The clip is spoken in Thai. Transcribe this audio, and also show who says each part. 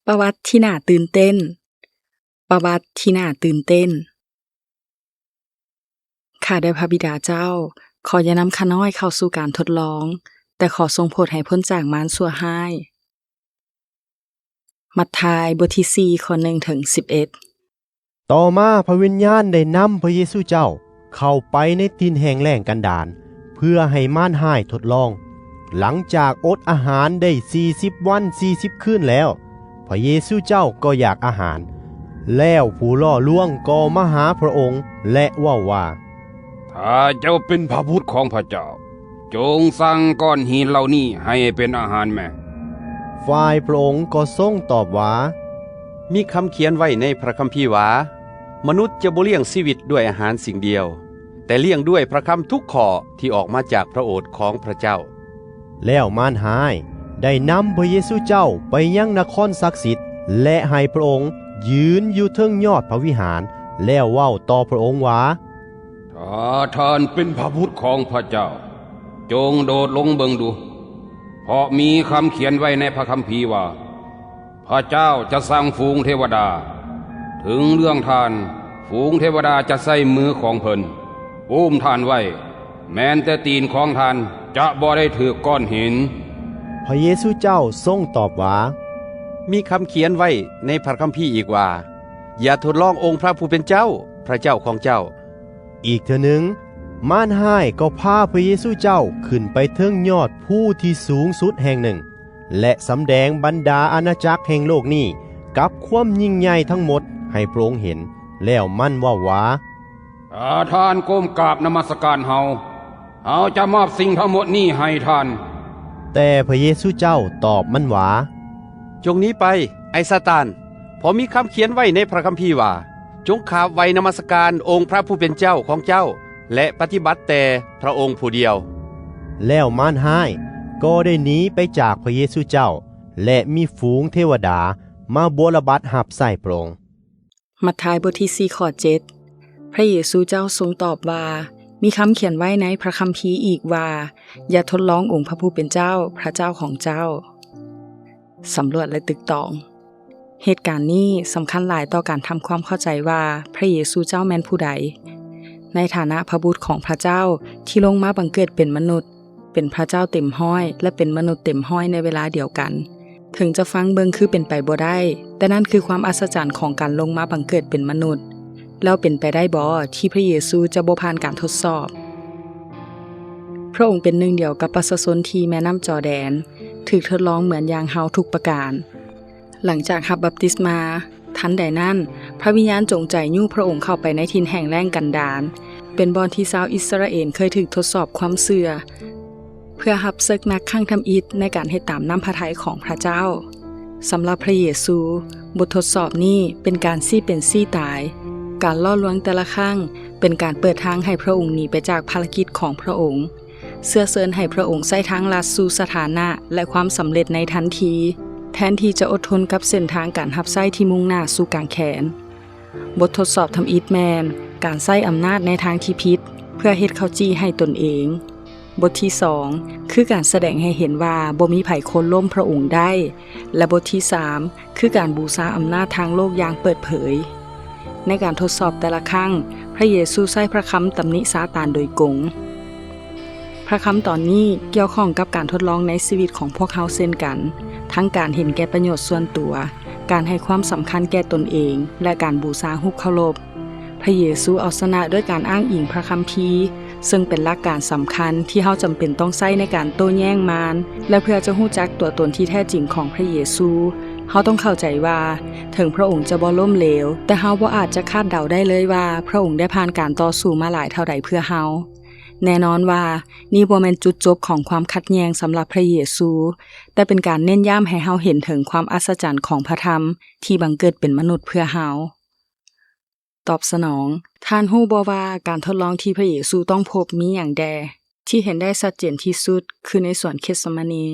Speaker 1: ประวัติที่น่าตื่นเต้น ประวัติที่น่าตื่นเต้น ข้าได้พระบิดาเจ้า ขออย่านำข้าน้อยเข้าสู่การทดลอง แต่ขอทรงโปรดให้พ้นจากมารชั่วร้าย มัทธิวบทที่4ข้อ1ถึง11
Speaker 2: ต่อมาพระวิญญาณได้นำพระเยซูเจ้าเข้าไปในทินแห่งแล้งกันดารเพื่อให้ม่านห้ายทดลอง หลังจากอดอาหารได้40 วัน40 คืนแล้ว พระเยซูเจ้าก็อยากอาหาร แล้วผู้ล่อลวงก็มาหาพระองค์และว่า
Speaker 3: ถ้าเจ้าเป็นพระบุตรของพระเจ้า จงสั่งก้อนหินเหล่านี้ให้เป็นอาหารแม่
Speaker 2: ฝ่ายพระองค์ก็ทรงตอบว่า
Speaker 4: มีคำเขียนไว้ในพระคัมภีร์ว่ามนุษย์จะบ่เลี้ยงชีวิตด้วยอาหารสิ่งเดียว แต่เลี้ยงด้วยพระคำทุกข้อที่ออกมาจากพระโอษฐ์ของพระเจ้า
Speaker 2: แล้วมารหายได้นำพระเยซูเจ้าไปยังนครศักดิ์สิทธิ์และให้พระองค์ยืนอยู่เทิงยอดพระวิหารแล้วเว้าต่อพระองค์ว่า
Speaker 3: ถ้าท่านเป็นพระบุตรของพระเจ้า จงโดดลงเบิงดู เพราะมีคำเขียนไว้ในพระคัมภีร์ว่า พระเจ้าจะสั่งฝูงเทวดา ถึงเรื่องท่านฝูงเทวดาจะใส่มือของเพิ่นอุ้มท่านไว้ แม้นแต่ตีนของท่านจะบ่ได้ถือก้อนหิน
Speaker 2: พระเยซูเจ้าทรงตอบว่า
Speaker 4: มีคำเขียนไว้ในพระคัมภีร์อีกว่า อย่าทดลององค์พระผู้เป็นเจ้าพระเจ้าของเจ้า
Speaker 2: อีกเทื่อหนึ่งมารหายก็พาพระเยซูเจ้าขึ้นไปเทิงยอดผู้ที่สูงสุดแห่งหนึ่ง และสำแดงบรรดาอาณาจักรแห่งโลกนี้กับความยิ่งใหญ่ทั้งหมดให้พระองค์เห็น แล้วมั่นว่า
Speaker 3: ถ้าท่านก้มกราบนมัสการเฮาจะมอบสิ่งทั้งหมดนี้ให้ท่าน
Speaker 2: แต่พระเยซูเจ้าตอบมันว่า
Speaker 4: จงหนี้ไปไอ้ซาตานเพราะมีคำเขียนไว้ในพระคัมภีร์ว่า จงขาบไว้นมัสการองค์พระผู้เป็นเจ้าของเจ้า และปฏิบัติแต่พระองค์ผู้เดียว
Speaker 2: แล้วมารหายก็ได้หนีไปจากพระเยซูเจ้า และมีฝูงเทวดามาโบรบัตหับใส่พระองค์
Speaker 1: มัทธิวบทที่4ข้อ7พระเยซูเจ้าทรงตอบว่า มีคำเขียนไว้ในพระคัมภีร์อีกว่า อย่าทดลององค์พระผู้เป็นเจ้าพระเจ้าของเจ้า สำรวจและตึกตอง เหตุการณ์นี้สำคัญหลายต่อการทำความเข้าใจว่าพระเยซูเจ้าแม่นผู้ใด ในฐานะพระบุตรของพระเจ้าที่ลงมาบังเกิดเป็นมนุษย์ เป็นพระเจ้าเต็มห้อยและเป็นมนุษย์เต็มห้อยในเวลาเดียวกัน ถึงจะฟังเบิ่งคือเป็นไปบ่ได้ แต่นั่นคือความอัศจรรย์ของการลงมาบังเกิดเป็นมนุษย์ แล้วเป็นไปได้บ่ที่พระเยซูจะบ่ผ่านการทดสอบ พระองค์เป็นหนึ่งเดียวกับประชาชนที่แม่น้ำจอร์แดนถูกทดลองเหมือนอย่างเฮาทุกประการ หลังจากรับบัพติศมาทันใดนั้นพระวิญญาณจงใจยู่พระองค์เข้าไปในทินแห่งแล้งกันดารเป็นบอนที่ชาวอิสราเอลเคยถูกทดสอบความเชื่อเพื่อรับศึกนักข้างทำอิฐในการเฮ็ดตามน้ำพระทัยของพระเจ้าสำหรับพระเยซูบททดสอบนี้เป็นการซี่เป็นซี่ตายการล่อลวงแต่ละครั้งเป็นการเปิดทางให้พระองค์หนีไปจากภารกิจของพระองค์เสื้อเซินให้พระองค์ใส่ทางลัดสู่สถานะและความสำเร็จในทันทีแทนที่จะอดทนกับเส้นทางการรับใช้ที่มุ่งหน้าสู่กางแขนบททดสอบทำอิฐแมนการใช้อำนาจในทางที่ผิดเพื่อเฮ็ดเข้าจี้ให้ตนเองบทที่2คือการแสดงให้เห็นว่าบ่มีไผคนล้มพระองค์ได้และบทที่3คือการบูชาอำนาจทางโลกอย่างเปิดเผยในการทดสอบแต่ละครั้งพระเยซูใช้พระคำตำหนิซาตานโดยกงพระคำตอนนี้เกี่ยวข้องกับการทดลองในชีวิตของพวกเขาเช่นกันทั้งการเห็นแก่ประโยชน์ส่วนตัวการให้ความสำคัญแก่ตนเองและการบูชารูปเคารพพระเยซูเอาชนะด้วยการอ้างอิงพระคัมภีร์ซึ่งเป็นหลักการสำคัญที่เฮาจำเป็นต้องใช้ในการโต้แย้งมารและเพื่อจะรู้จักตัวตนที่แท้จริงของพระเยซูเฮาต้องเข้าใจว่าถึงพระองค์จะบ่ล้มเหลวแต่เฮาบ่อาจจะคาดเดาได้เลยว่าพระองค์ได้ผ่านการต่อสู้มาหลายเท่าใดเพื่อเฮาแน่นอนว่านี่บ่แม่นจุดจบของความขัดแย้งสำหรับพระเยซูแต่เป็นการเน้นย้ำให้เฮาเห็นถึงความอัศจรรย์ของพระธรรมที่บังเกิดเป็นมนุษย์เพื่อเฮาตอบสนองท่านฮู้บ่ว่าการทดลองที่พระเยซูต้องพบมีหยังแดที่เห็นได้ชัดเจนที่สุดคือในสวนเกตเสมานี